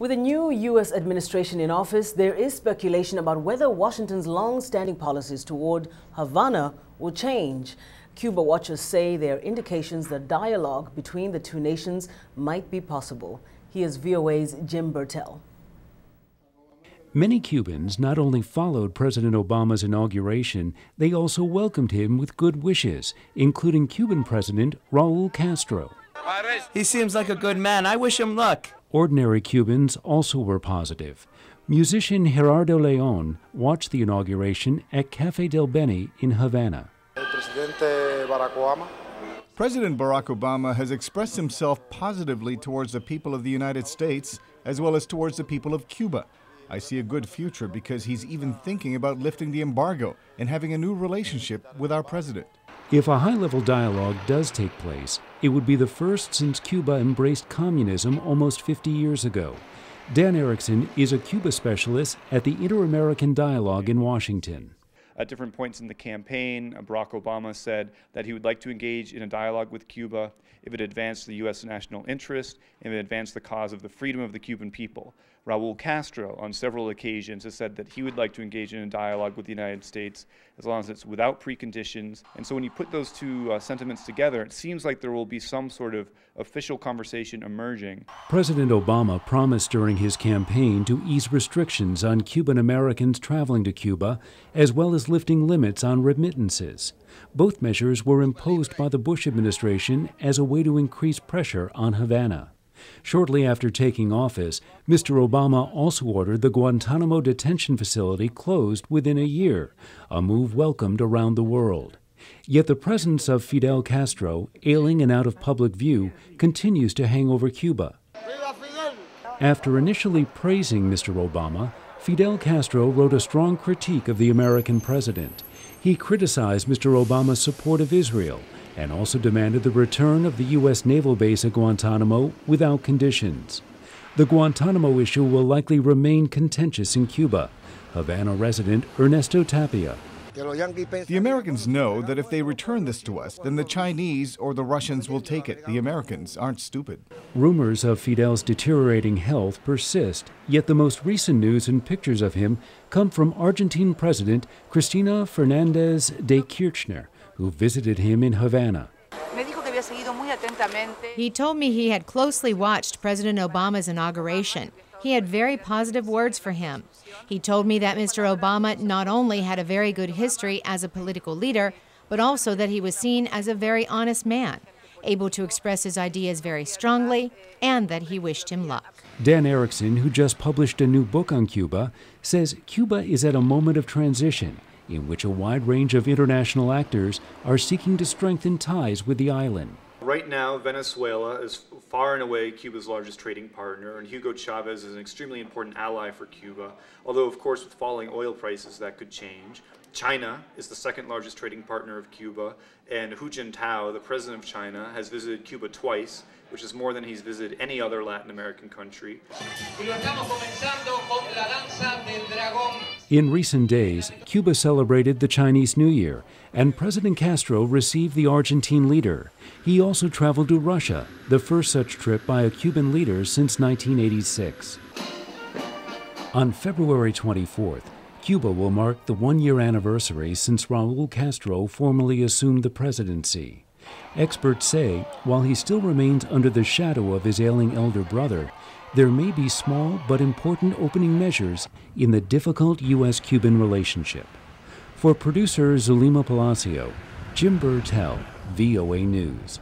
With a new U.S. administration in office, there is speculation about whether Washington's long-standing policies toward Havana will change. Cuba watchers say there are indications that dialogue between the two nations might be possible. Here's VOA's Jim Burtell. Many Cubans not only followed President Obama's inauguration, they also welcomed him with good wishes, including Cuban President Raul Castro. He seems like a good man. I wish him luck. Ordinary Cubans also were positive. Musician Gerardo Leon watched the inauguration at Café del Beni in Havana. President Barack Obama has expressed himself positively towards the people of the United States as well as towards the people of Cuba. I see a good future because he's even thinking about lifting the embargo and having a new relationship with our president. If a high-level dialogue does take place, it would be the first since Cuba embraced communism almost 50 years ago. Dan Erickson is a Cuba specialist at the Inter-American Dialogue in Washington. At different points in the campaign, Barack Obama said that he would like to engage in a dialogue with Cuba if it advanced the U.S. national interest and if it advanced the cause of the freedom of the Cuban people. Raul Castro, on several occasions, has said that he would like to engage in a dialogue with the United States as long as it's without preconditions. And so when you put those two sentiments together, it seems like there will be some sort of official conversation emerging. President Obama promised during his campaign to ease restrictions on Cuban Americans traveling to Cuba, as well as lifting limits on remittances. Both measures were imposed by the Bush administration as a way to increase pressure on Havana. Shortly after taking office, Mr. Obama also ordered the Guantanamo detention facility closed within a year, a move welcomed around the world. Yet the presence of Fidel Castro, ailing and out of public view, continues to hang over Cuba. After initially praising Mr. Obama, Fidel Castro wrote a strong critique of the American president. He criticized Mr. Obama's support of Israel and also demanded the return of the U.S. naval base at Guantanamo without conditions. The Guantanamo issue will likely remain contentious in Cuba. Havana resident Ernesto Tapia. The Americans know that if they return this to us, then the Chinese or the Russians will take it. The Americans aren't stupid. Rumors of Fidel's deteriorating health persist, yet the most recent news and pictures of him come from Argentine President Cristina Fernández de Kirchner, who visited him in Havana. He told me he had closely watched President Obama's inauguration. He had very positive words for him. He told me that Mr. Obama not only had a very good history as a political leader, but also that he was seen as a very honest man, able to express his ideas very strongly, and that he wished him luck. Dan Erickson, who just published a new book on Cuba, says Cuba is at a moment of transition in which a wide range of international actors are seeking to strengthen ties with the island. Right now, Venezuela is far and away Cuba's largest trading partner, and Hugo Chavez is an extremely important ally for Cuba, although of course with falling oil prices that could change. China is the second largest trading partner of Cuba, and Hu Jintao, the president of China, has visited Cuba twice, which is more than he's visited any other Latin American country. In recent days, Cuba celebrated the Chinese New Year, and President Castro received the Argentine leader. He also traveled to Russia, the first such trip by a Cuban leader since 1986. On February 24th, Cuba will mark the one-year anniversary since Raul Castro formally assumed the presidency. Experts say, while he still remains under the shadow of his ailing elder brother, there may be small but important opening measures in the difficult U.S.-Cuban relationship. For producer Zulima Palacio, Jim Burtell, VOA News.